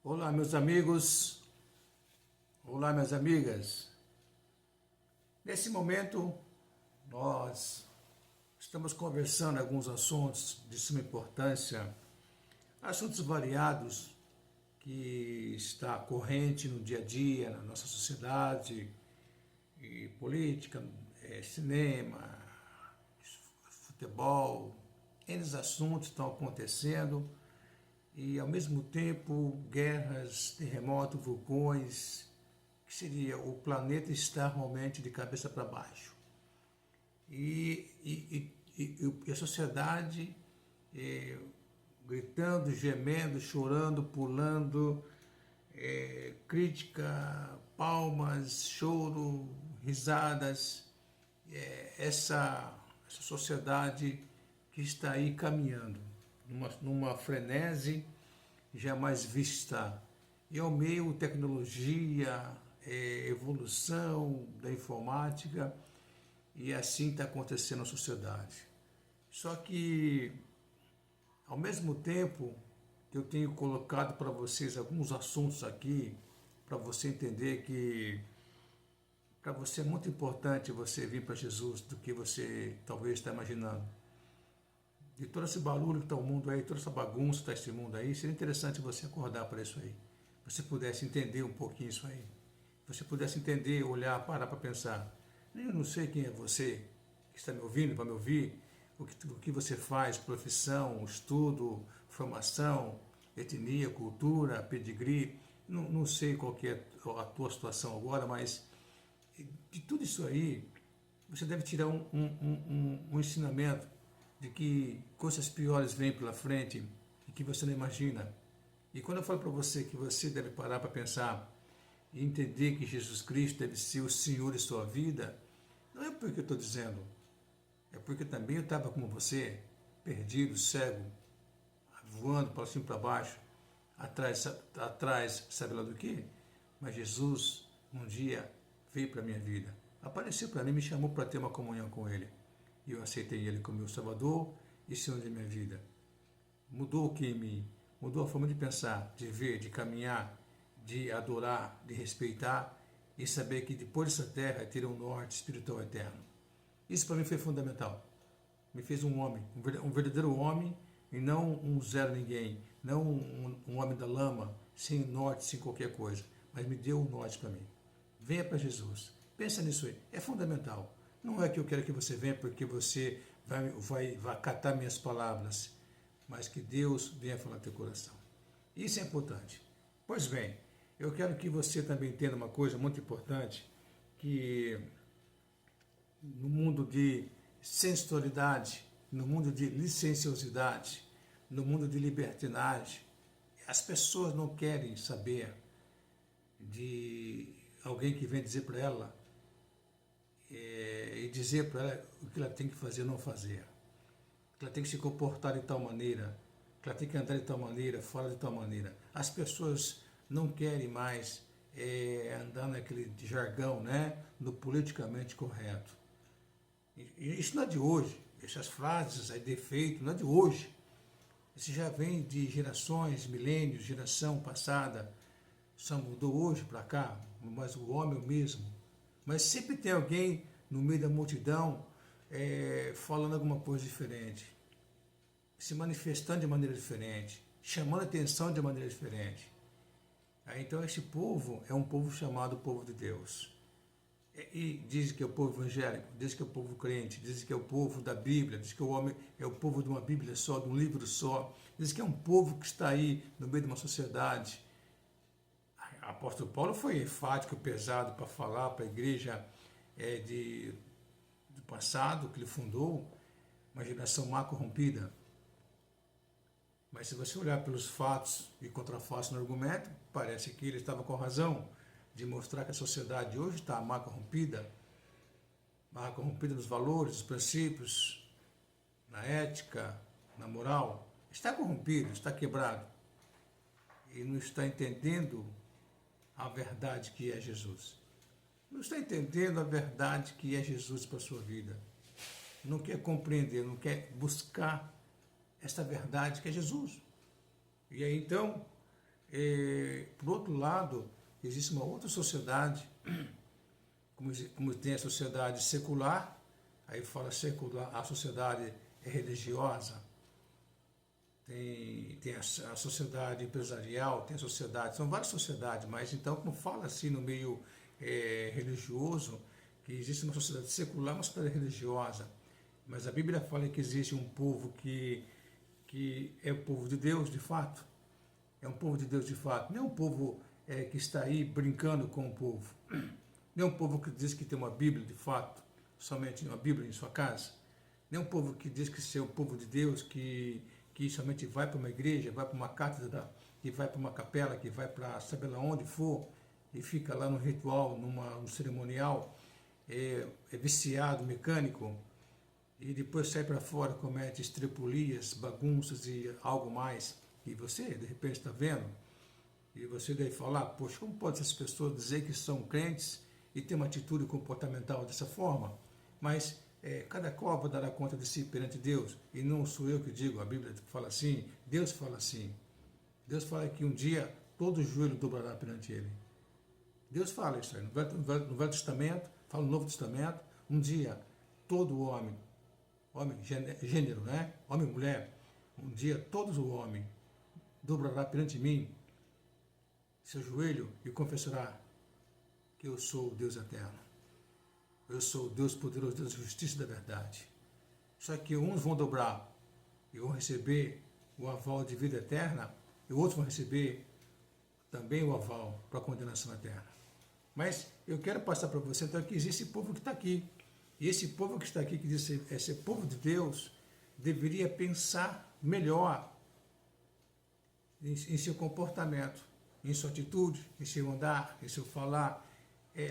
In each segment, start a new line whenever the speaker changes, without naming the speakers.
Olá, meus amigos. Olá, minhas amigas. Nesse momento, nós estamos conversando alguns assuntos de suma importância, assuntos variados que está corrente no dia a dia, na nossa sociedade, e política, cinema, futebol, N assuntos estão acontecendo e, ao mesmo tempo, guerras, terremotos, vulcões, que seria o planeta estar realmente de cabeça para baixo. E a sociedade gritando, gemendo, chorando, pulando, crítica, palmas, choro, risadas, essa sociedade que está aí caminhando numa frenesi jamais vista. E ao meio tecnologia, evolução da informática, e assim está acontecendo na sociedade. Só que, ao mesmo tempo que eu tenho colocado para vocês alguns assuntos aqui, para você entender que para você é muito importante você vir para Jesus do que você talvez está imaginando. De todo esse barulho que está o mundo aí, toda essa bagunça que está esse mundo aí, seria interessante você acordar para isso aí. Você pudesse entender um pouquinho isso aí. Você pudesse entender, olhar, parar para pensar. Eu não sei quem é você que está me ouvindo, para me ouvir, o que você faz, profissão, estudo, formação, etnia, cultura, pedigree. Não sei qual que é a tua situação agora, mas de tudo isso aí, você deve tirar um ensinamento de que coisas piores vêm pela frente e que você não imagina. E quando eu falo para você que você deve parar para pensar e entender que Jesus Cristo deve ser o Senhor de sua vida, não é porque eu estou dizendo, é porque também eu estava como você, perdido, cego, voando para cima e para baixo, atrás, sabe lá do que? Mas Jesus, um dia, veio para a minha vida, apareceu para mim, me chamou para ter uma comunhão com Ele. E eu aceitei Ele como meu Salvador e Senhor de minha vida. Mudou o que em mim? Mudou a forma de pensar, de ver, de caminhar, de adorar, de respeitar e saber que depois dessa terra teria um norte espiritual eterno. Isso para mim foi fundamental. Me fez um homem, um verdadeiro homem e não um zero ninguém, não um homem da lama, sem norte, sem qualquer coisa, mas me deu um norte para mim. Venha para Jesus. Pensa nisso aí. É fundamental. Não é que eu quero que você venha porque você vai acatar minhas palavras, mas que Deus venha falar no teu coração. Isso é importante. Pois bem, eu quero que você também entenda uma coisa muito importante, que no mundo de sensualidade, no mundo de licenciosidade, no mundo de libertinagem, as pessoas não querem saber de alguém que vem dizer para ela e dizer para ela o que ela tem que fazer ou não fazer. Que ela tem que se comportar de tal maneira, que ela tem que andar de tal maneira, falar de tal maneira. As pessoas não querem mais andar naquele jargão, né, no politicamente correto. E isso não é de hoje. Essas frases aí, defeito, não é de hoje. Isso já vem de gerações, milênios, geração passada. Só mudou hoje para cá, mas o homem é o mesmo. Mas sempre tem alguém no meio da multidão falando alguma coisa diferente, se manifestando de maneira diferente, chamando atenção de maneira diferente. Então esse povo é um povo chamado povo de Deus. E diz que é o povo evangélico, diz que é o povo crente, diz que é o povo da Bíblia, diz que o homem é o povo de uma Bíblia só, de um livro só, diz que é um povo que está aí no meio de uma sociedade. O apóstolo Paulo foi enfático, pesado para falar para a igreja do passado, que ele fundou, uma geração má corrompida. Mas se você olhar pelos fatos e contrafatos no argumento, parece que ele estava com razão de mostrar que a sociedade hoje está má corrompida nos valores, nos princípios, na ética, na moral. Está corrompido, está quebrado e não está entendendo a verdade que é Jesus. Não está entendendo a verdade que é Jesus para a sua vida. Não quer compreender, não quer buscar esta verdade que é Jesus. E aí então, por outro lado, existe uma outra sociedade, como tem a sociedade secular, aí fala secular, a sociedade é religiosa, tem a sociedade empresarial, tem a sociedade, são várias sociedades, mas então, como fala assim no meio religioso, que existe uma sociedade secular, uma sociedade religiosa, mas a Bíblia fala que existe um povo que é o povo de Deus, de fato, é um povo de Deus de fato, não é um povo que está aí brincando com o povo, não é um povo que diz que tem uma Bíblia de fato, somente uma Bíblia em sua casa, não é um povo que diz que ser o povo de Deus, que somente vai para uma igreja, vai para uma cátedra, que vai para uma capela, que vai para saber lá onde for, e fica lá no ritual, no cerimonial, é viciado, mecânico, e depois sai para fora, comete estrepulias, bagunças e algo mais, e você de repente está vendo, e você deve falar, poxa, como pode essas pessoas dizer que são crentes e ter uma atitude comportamental dessa forma? Mas cada qual dará conta de si perante Deus, e não sou eu que digo, a Bíblia fala assim, Deus fala assim. Deus fala que um dia todo joelho dobrará perante Ele. Deus fala isso aí, no Velho Testamento, fala no Novo Testamento, um dia todo homem, gênero, né? Homem e mulher, um dia todos o homem dobrará perante mim seu joelho e confessará que eu sou o Deus eterno. Eu sou o Deus poderoso, Deus da justiça e da verdade. Só que uns vão dobrar e vão receber o aval de vida eterna, e outros vão receber também o aval para a condenação eterna. Mas eu quero passar para você então que existe esse povo que está aqui. E esse povo que está aqui, que diz ser povo de Deus, deveria pensar melhor em seu comportamento, em sua atitude, em seu andar, em seu falar,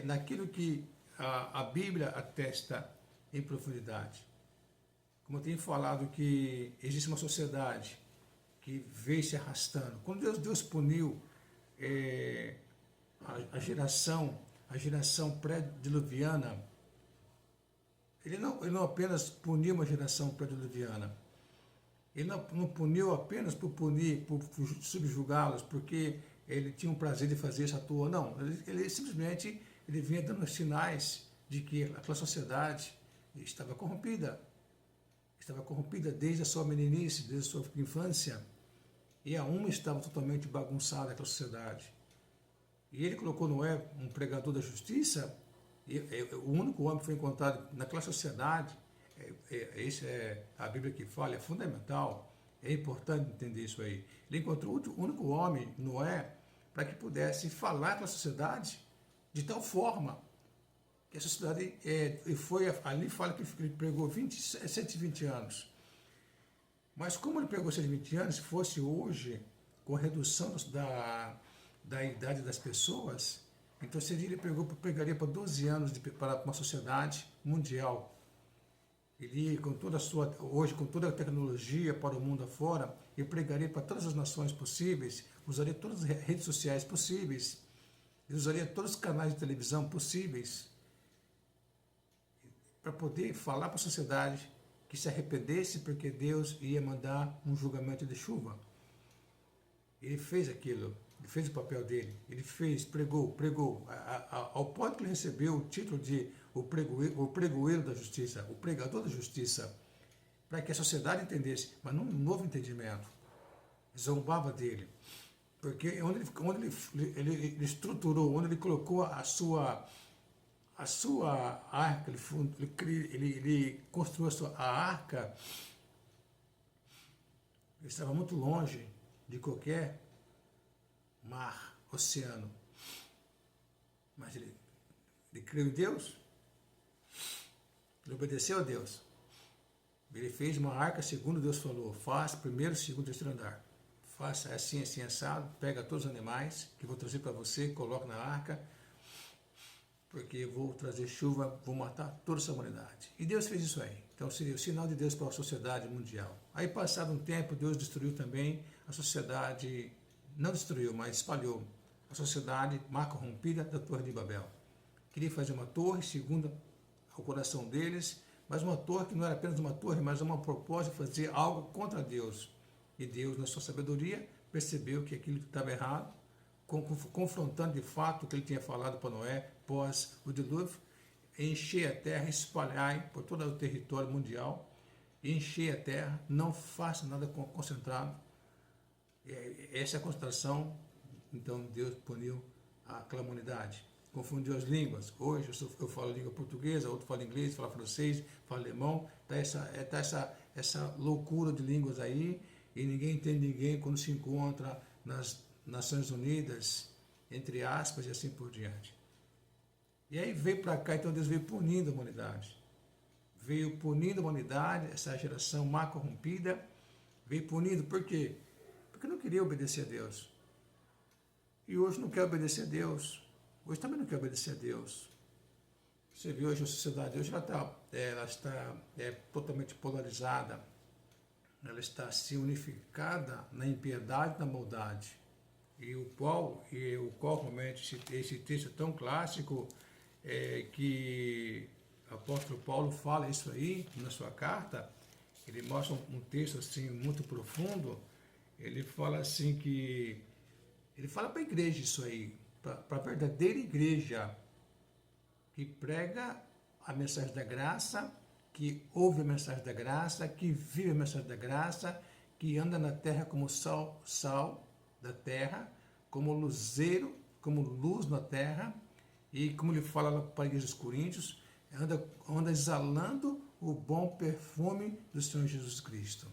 naquilo que a Bíblia atesta em profundidade. Como eu tenho falado que existe uma sociedade que veio se arrastando. Quando Deus puniu a geração pré-diluviana, ele não apenas puniu uma geração pré-diluviana, ele não puniu apenas por punir, por subjugá-los, porque ele tinha um prazer de fazer isso à toa, não. Ele simplesmente vinha dando sinais de que aquela sociedade estava corrompida desde a sua meninice, desde a sua infância, e a uma estava totalmente bagunçada aquela sociedade. E ele colocou Noé, um pregador da justiça, e o único homem que foi encontrado naquela sociedade, isso é a Bíblia que fala, é fundamental, é importante entender isso aí. Ele encontrou o único homem, Noé, para que pudesse falar com a sociedade de tal forma que a sociedade ali fala que ele pregou 120 anos. Mas como ele pregou 120 anos, se fosse hoje, com a redução da idade das pessoas, então ele pregaria para 12 anos para uma sociedade mundial. Ele, hoje, com toda a tecnologia para o mundo afora, ele pregaria para todas as nações possíveis, usaria todas as redes sociais possíveis, ele usaria todos os canais de televisão possíveis, para poder falar para a sociedade que se arrependesse, porque Deus ia mandar um julgamento de chuva. Ele fez aquilo, ele fez o papel dele, ele pregou, ao ponto que ele recebeu o título de o pregoeiro da justiça, o pregador da justiça, para que a sociedade entendesse, mas num novo entendimento. Zombava dele, porque onde ele estruturou, onde ele colocou a sua arca, ele construiu a arca, ele estava muito longe de qualquer mar, oceano. Mas ele creu em Deus, ele obedeceu a Deus. Ele fez uma arca segundo Deus falou, faça primeiro, segundo, terceiro andar. Faça assim, assim, assado, pega todos os animais que vou trazer para você, coloca na arca, porque eu vou trazer chuva, vou matar toda essa humanidade. E Deus fez isso aí. Então seria o sinal de Deus para a sociedade mundial. Aí, passado um tempo, Deus destruiu também a sociedade, não destruiu, mas espalhou a sociedade má corrompida da Torre de Babel. Queria fazer uma torre, segundo o coração deles, mas uma torre que não era apenas uma torre, mas uma propósito de fazer algo contra Deus. E Deus, na sua sabedoria, percebeu que aquilo estava errado confrontando de fato o que ele tinha falado para Noé pós o dilúvio, encher a terra, espalhar por todo o território mundial, encher a terra, não faça nada concentrado. Essa é a concentração. Então Deus puniu aquela humanidade, confundiu as línguas. Hoje eu falo língua portuguesa, outro fala inglês, fala francês, fala alemão, essa loucura de línguas aí, e ninguém entende ninguém quando se encontra nas Nações Unidas, entre aspas, e assim por diante. E aí veio para cá, então Deus veio punindo a humanidade. Veio punindo a humanidade, essa geração má corrompida, veio punindo, por quê? Porque não queria obedecer a Deus. E hoje não quer obedecer a Deus. Hoje também não quer obedecer a Deus. Você vê hoje a sociedade, hoje ela está totalmente polarizada. Ela está assim unificada na impiedade e na maldade. E o qual realmente esse texto é tão clássico que o apóstolo Paulo fala isso aí na sua carta. Ele mostra um texto assim muito profundo. Ele fala assim que ele fala para a igreja isso aí, para a verdadeira igreja que prega a mensagem da graça, que ouve a mensagem da graça, que vive a mensagem da graça, que anda na terra como sal da terra, como luzeiro, como luz na terra, e como ele fala para a igreja dos Coríntios, anda exalando o bom perfume do Senhor Jesus Cristo.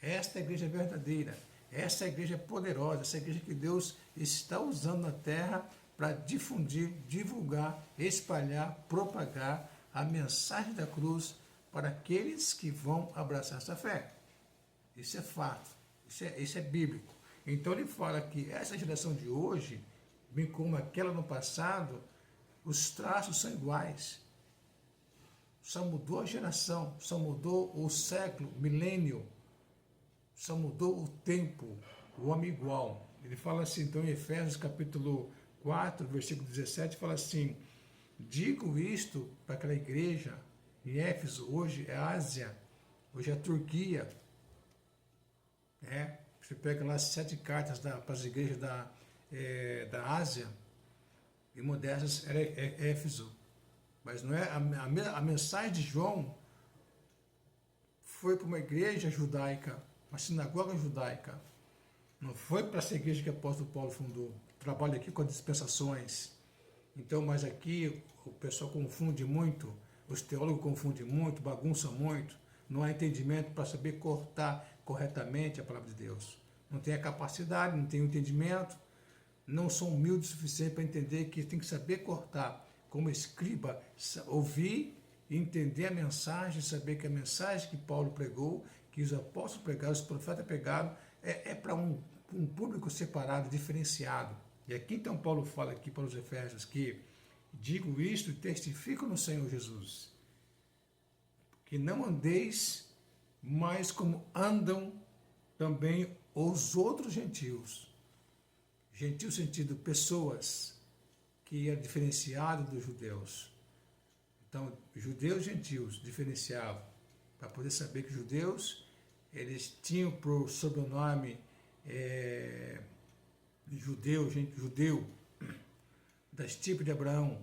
Esta é a igreja verdadeira, essa é a igreja poderosa, essa é a igreja que Deus está usando na terra para difundir, divulgar, espalhar, propagar a mensagem da cruz para aqueles que vão abraçar essa fé. Isso é fato, isso é bíblico. Então ele fala que essa geração de hoje, bem como aquela no passado, os traços são iguais. Só mudou a geração, só mudou o século, milênio, só mudou o tempo, o homem igual. Ele fala assim, então em Efésios capítulo 4, versículo 17, fala assim: digo isto para aquela igreja em Éfeso, hoje é Ásia, hoje é a Turquia. Você pega lá as 7 cartas para as igrejas da Ásia, e uma dessas era Éfeso. Mas não é a mensagem de João foi para uma igreja judaica, uma sinagoga judaica. Não foi para essa igreja que o apóstolo Paulo fundou. Trabalha aqui com as dispensações. Então, mas aqui o pessoal confunde muito, os teólogos confundem muito, bagunçam muito, não há entendimento para saber cortar corretamente a palavra de Deus. Não tem a capacidade, não tem o entendimento, não são humildes o suficiente para entender que tem que saber cortar, como escriba, ouvir e entender a mensagem, saber que a mensagem que Paulo pregou, que os apóstolos pregaram, os profetas pregaram, é para um público separado, diferenciado. E aqui então Paulo fala aqui para os Efésios que digo isto e testifico no Senhor Jesus, que não andeis mais como andam também os outros gentios. Gentil sentido, pessoas que é diferenciado dos judeus. Então, judeus e gentios diferenciavam, para poder saber que os judeus, eles tinham por sobrenome judeu, das tipos de Abraão,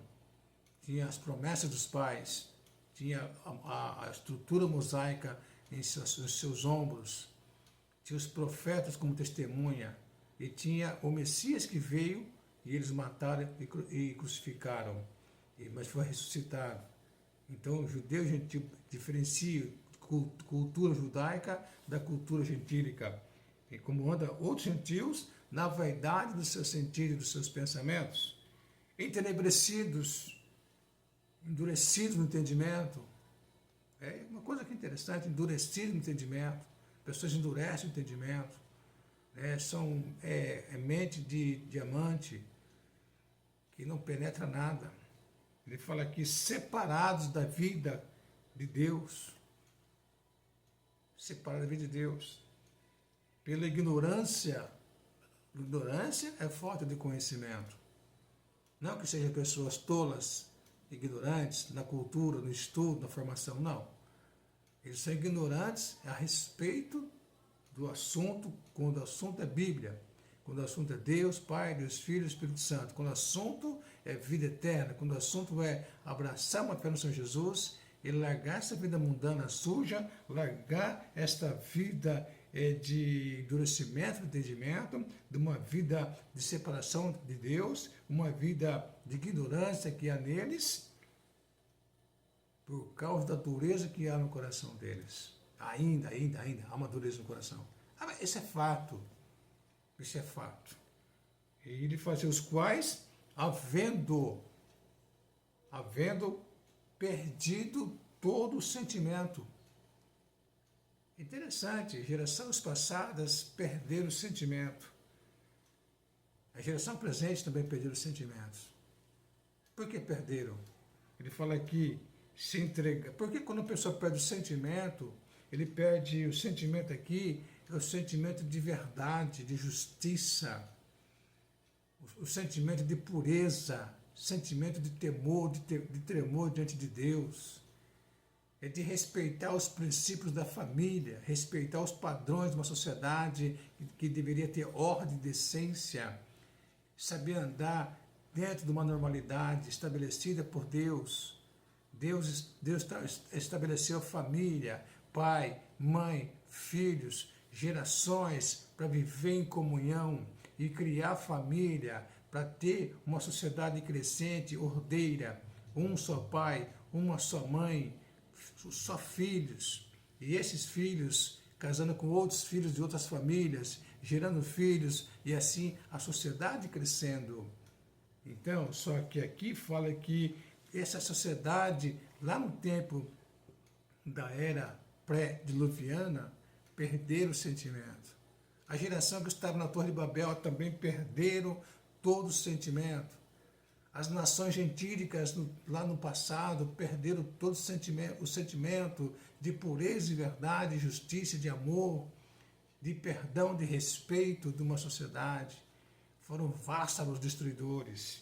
tinha as promessas dos pais, tinha a estrutura mosaica em seus ombros, tinha os profetas como testemunha, e tinha o Messias que veio, e eles mataram e crucificaram, mas foi ressuscitado. Então, o judeu e gentil diferencia cultura judaica da cultura gentílica. E como anda outros gentios na vaidade do seu sentido e dos seus pensamentos, entenebrecidos, endurecidos no entendimento. É uma coisa que é interessante, endurecidos no entendimento. Pessoas endurecem o entendimento. São mente de diamante que não penetra nada. Ele fala aqui, separados da vida de Deus. Separados da vida de Deus. Pela ignorância. Ignorância é falta de conhecimento. Não que sejam pessoas tolas, ignorantes na cultura, no estudo, na formação, não. Eles são ignorantes a respeito do assunto, quando o assunto é Bíblia. Quando o assunto é Deus, Pai, Deus Filho, Espírito Santo. Quando o assunto é vida eterna, quando o assunto é abraçar uma fé no Senhor Jesus e largar essa vida mundana suja, largar esta vida de endurecimento, de entendimento, de uma vida de separação de Deus, uma vida de ignorância que há neles, por causa da dureza que há no coração deles. Ainda há uma dureza no coração. Mas isso é fato. Isso é fato. E ele fazia os quais, havendo perdido todo o sentimento. Interessante, gerações passadas perderam o sentimento. A geração presente também perdeu os sentimentos. Por que perderam? Ele fala aqui, se entrega. Porque quando a pessoa perde o sentimento, ele perde o sentimento aqui, é o sentimento de verdade, de justiça, o sentimento de pureza, sentimento de temor, de tremor diante de Deus. É de respeitar os princípios da família, respeitar os padrões de uma sociedade que deveria ter ordem e decência, saber andar dentro de uma normalidade estabelecida por Deus. Deus estabeleceu família, pai, mãe, filhos, gerações para viver em comunhão e criar família, para ter uma sociedade crescente, ordeira, um só pai, uma só mãe, só filhos, e esses filhos casando com outros filhos de outras famílias, gerando filhos, e assim a sociedade crescendo. Então, só que aqui fala que essa sociedade, lá no tempo da era pré-diluviana, perderam o sentimento. A geração que estava na Torre de Babel também perderam todo o sentimento. As nações gentílicas lá no passado perderam todo o sentimento de pureza e verdade, justiça, de amor, de perdão, de respeito de uma sociedade. Foram vássalos destruidores,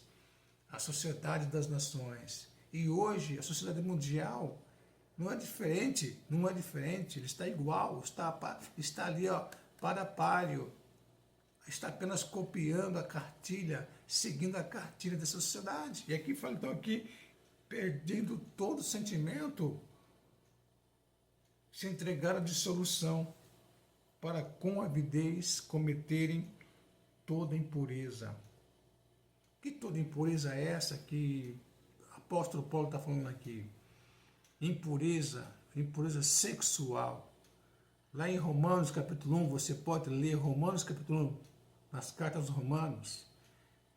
a sociedade das nações. E hoje a sociedade mundial não é diferente, ele está igual, está ali, ó, para páreo. Está apenas copiando a cartilha, seguindo a cartilha dessa sociedade. E aqui fala, então, aqui, perdendo todo o sentimento, se entregaram à dissolução, para com avidez cometerem toda impureza. Que toda impureza é essa que o apóstolo Paulo está falando aqui? Impureza sexual. Lá em Romanos capítulo 1, você pode ler Romanos capítulo 1, nas cartas dos Romanos,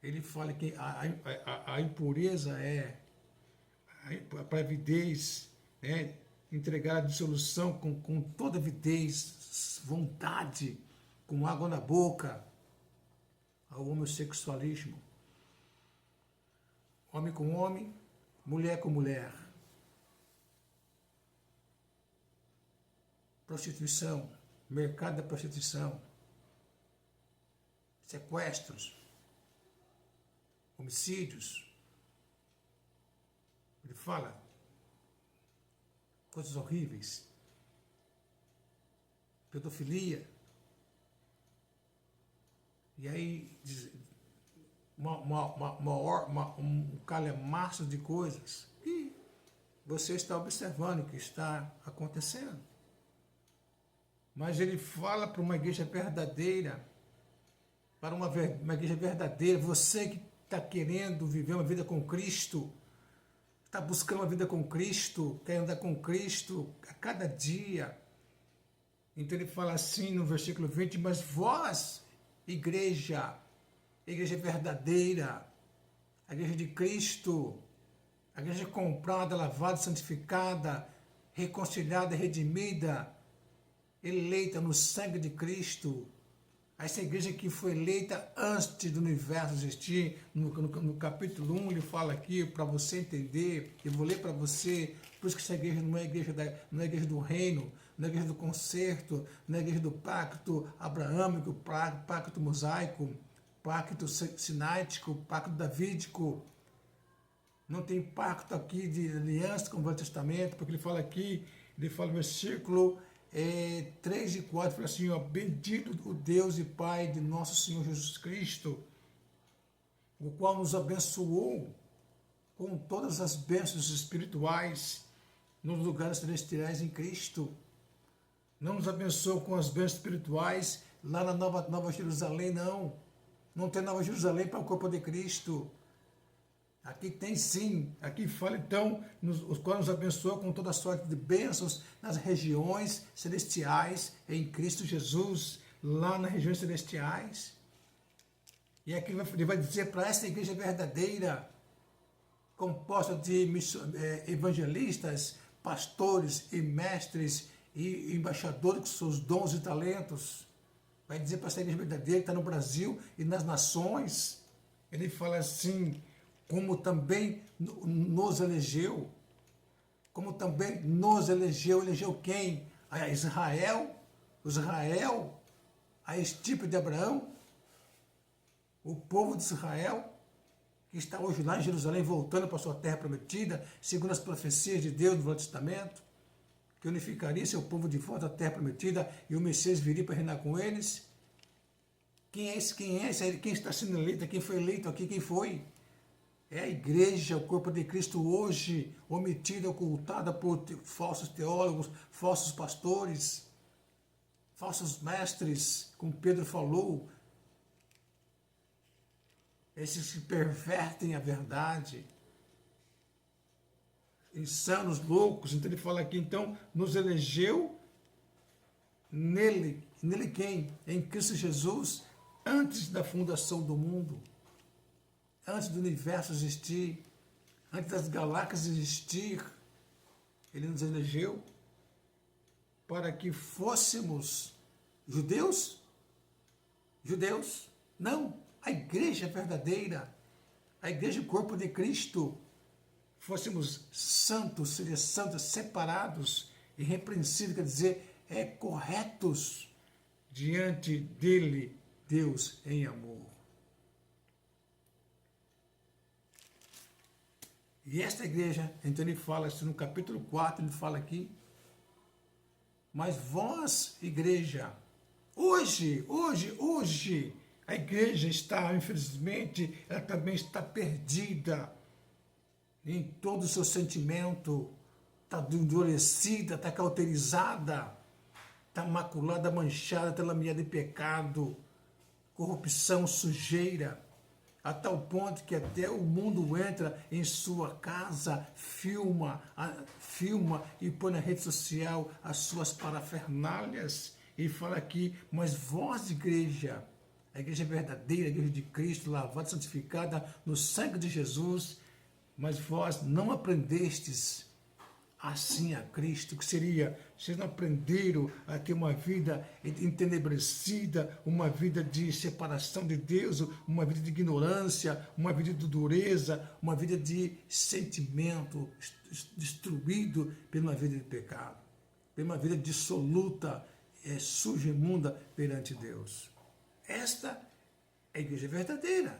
ele fala que a impureza é para avidez, entregar a dissolução com toda avidez, vontade, com água na boca, ao homossexualismo. Homem com homem, mulher com mulher. Prostituição, mercado da prostituição, sequestros, homicídios. Ele fala coisas horríveis, pedofilia. E aí um calhamaço de coisas que você está observando que está acontecendo. Mas ele fala para uma igreja verdadeira, para uma igreja verdadeira, você que está querendo viver uma vida com Cristo, está buscando uma vida com Cristo, quer andar com Cristo a cada dia. Então ele fala assim no versículo 20, mas vós, igreja verdadeira, a igreja de Cristo, a igreja comprada, lavada, santificada, reconciliada, redimida, eleita no sangue de Cristo, essa igreja que foi eleita antes do universo existir. No capítulo 1 ele fala aqui, para você entender, eu vou ler para você, por isso que essa igreja não é igreja do reino, não é igreja do concerto, não é igreja do pacto abraâmico, pacto mosaico, pacto sináitico, pacto davídico. Não tem pacto aqui de aliança com o Velho Testamento, porque ele fala aqui, ele fala no versículo 3 e 4, fala assim, ó, bendito o Deus e Pai de nosso Senhor Jesus Cristo, o qual nos abençoou com todas as bênçãos espirituais nos lugares celestiais em Cristo. Não nos abençoou com as bênçãos espirituais lá na Nova Jerusalém, não. Não tem Nova Jerusalém para o corpo de Cristo. Aqui tem sim. Aqui fala então, os quais nos abençoou com toda sorte de bênçãos nas regiões celestiais em Cristo Jesus, lá nas regiões celestiais. E aqui ele vai dizer para essa igreja verdadeira, composta de evangelistas, pastores e mestres e embaixadores com seus dons e talentos. Vai dizer para essa igreja verdadeira que está no Brasil e nas nações. Ele fala assim, como também nos elegeu. Como também nos elegeu. Elegeu quem? A Israel, a estirpe de Abraão, o povo de Israel, que está hoje lá em Jerusalém, voltando para a sua terra prometida, segundo as profecias de Deus do Novo Testamento, que unificaria seu povo de volta à terra prometida e o Messias viria para reinar com eles. Quem é esse? Quem está sendo eleito? Quem foi eleito aqui? Quem foi? É a igreja, o corpo de Cristo hoje, omitida, ocultada por falsos teólogos, falsos pastores, falsos mestres, como Pedro falou, esses que pervertem a verdade, insanos, loucos. Então ele fala aqui, então, nos elegeu nele quem? Em Cristo Jesus, antes da fundação do mundo, antes do universo existir, antes das galáxias existir, ele nos elegeu para que fôssemos judeus? Judeus? Não, a igreja verdadeira, a igreja corpo de Cristo, fôssemos santos, seria santos, separados, irrepreensíveis, quer dizer, corretos diante dele, Deus em amor. E esta igreja, então ele fala isso no capítulo 4, ele fala aqui, mas vós, igreja, hoje, a igreja está, infelizmente, ela também está perdida em todo o seu sentimento, está endurecida, está cauterizada, está maculada, manchada, está lameada de pecado, corrupção, sujeira, a tal ponto que até o mundo entra em sua casa, filma e põe na rede social as suas parafernálias e fala aqui, mas vós, igreja, a igreja verdadeira, a igreja de Cristo, lavada, santificada no sangue de Jesus, mas vós não aprendestes assim a Cristo, que seria, vocês não aprenderam a ter uma vida entenebrecida, uma vida de separação de Deus, uma vida de ignorância, uma vida de dureza, uma vida de sentimento destruído por uma vida de pecado, por uma vida dissoluta, suja e imunda perante Deus. Esta é a igreja verdadeira.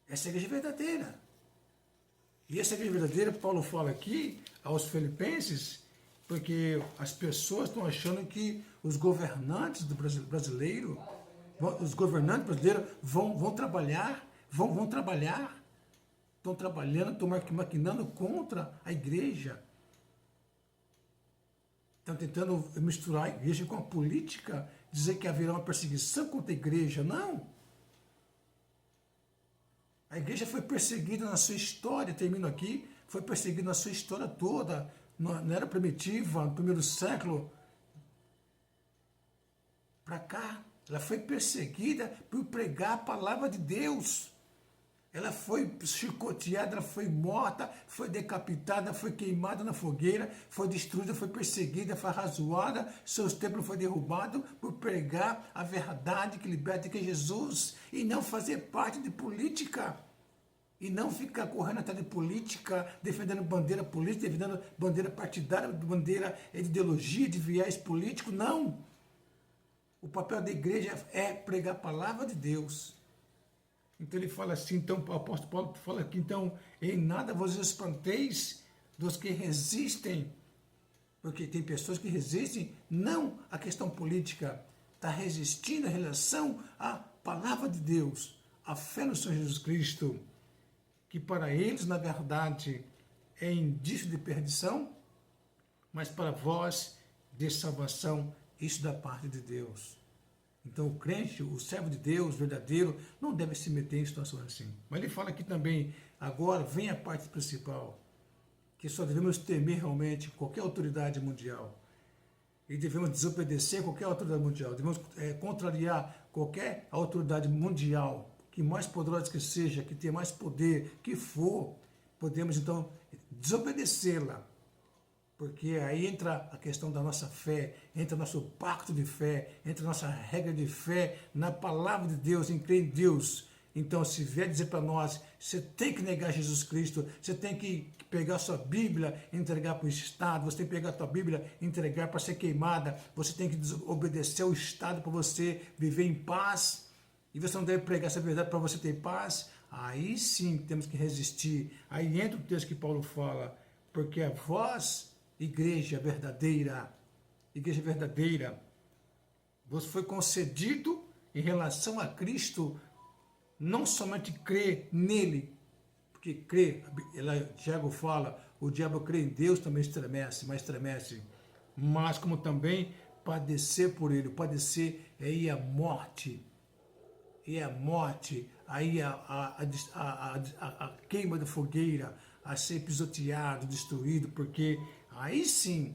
Essa é a igreja verdadeira. E essa igreja verdadeira, Paulo fala aqui aos filipenses, porque as pessoas estão achando que os governantes do brasileiro, os governantes brasileiros vão trabalhar, estão trabalhando, estão maquinando contra a igreja. Estão tentando misturar a igreja com a política, dizer que haverá uma perseguição contra a igreja. Não. A igreja foi perseguida na sua história, termino aqui, foi perseguida na sua história toda, na era primitiva, no primeiro século, para cá. Ela foi perseguida por pregar a palavra de Deus. Ela foi chicoteada, ela foi morta, foi decapitada, foi queimada na fogueira, foi destruída, foi perseguida, foi arrazoada, seus templos foram derrubados por pregar a verdade que liberta, que é Jesus, e não fazer parte de política. E não ficar correndo atrás de política, defendendo bandeira política, defendendo bandeira partidária, bandeira de ideologia, de viés político, não. O papel da igreja é pregar a palavra de Deus. Então ele fala assim, então o apóstolo Paulo fala aqui, então, em nada vos espanteis dos que resistem Porque tem pessoas que resistem não à questão política, está resistindo em relação à palavra de Deus, à fé no Senhor Jesus Cristo, que para eles, na verdade, é indício de perdição, mas para vós, de salvação, isso da parte de Deus. Então o crente, o servo de Deus, verdadeiro, não deve se meter em situações assim. Mas ele fala aqui também, agora vem a parte principal, que só devemos temer realmente qualquer autoridade mundial. E devemos desobedecer qualquer autoridade mundial. Devemos contrariar qualquer autoridade mundial, que mais poderosa que seja, que tenha mais poder, que for, podemos então desobedecê-la. Porque aí entra a questão da nossa fé, entra o nosso pacto de fé, entra a nossa regra de fé na palavra de Deus, em crer em Deus. Então, se vier dizer para nós, você tem que negar Jesus Cristo, você tem que pegar a sua Bíblia e entregar para o Estado, você tem que pegar a sua Bíblia e entregar para ser queimada, você tem que obedecer ao Estado para você viver em paz, e você não deve pregar essa verdade para você ter paz, aí sim temos que resistir. Aí entra o texto que Paulo fala, porque a voz... Igreja verdadeira, você foi concedido em relação a Cristo, não somente crer nele, porque crer, Tiago fala, o diabo crê em Deus também estremece, mas como também padecer por ele, padecer é ir à morte, aí a queima da fogueira, a ser pisoteado, destruído, porque aí sim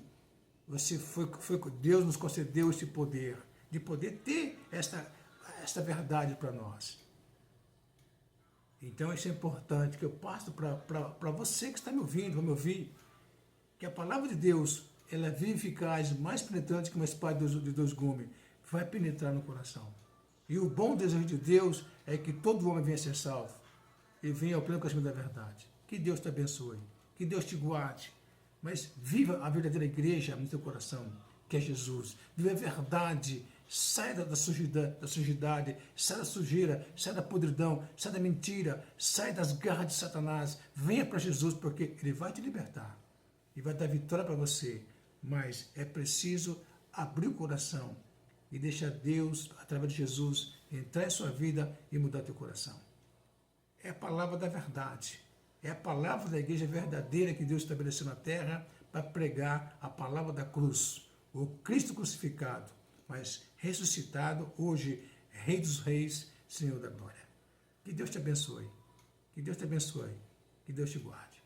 Deus nos concedeu esse poder, de poder ter esta verdade para nós. Então isso é importante, que eu passo para você que está me ouvindo, vai me ouvir, que a palavra de Deus, ela é viva e eficaz, mais penetrante que uma espada de dois gumes, vai penetrar no coração. E o bom desejo de Deus é que todo homem venha a ser salvo e venha ao pleno conhecimento da verdade. Que Deus te abençoe, que Deus te guarde, mas viva a verdadeira igreja no teu coração, que é Jesus. Viva a verdade, sai da sujidade, sai da sujeira, sai da podridão, sai da mentira, sai das garras de Satanás. Venha para Jesus, porque Ele vai te libertar e vai dar vitória para você. Mas é preciso abrir o coração e deixar Deus, através de Jesus, entrar em sua vida e mudar teu coração. É a palavra da verdade. É a palavra da igreja verdadeira que Deus estabeleceu na terra para pregar a palavra da cruz. O Cristo crucificado, mas ressuscitado, hoje, Rei dos Reis, Senhor da Glória. Que Deus te abençoe. Que Deus te abençoe. Que Deus te guarde.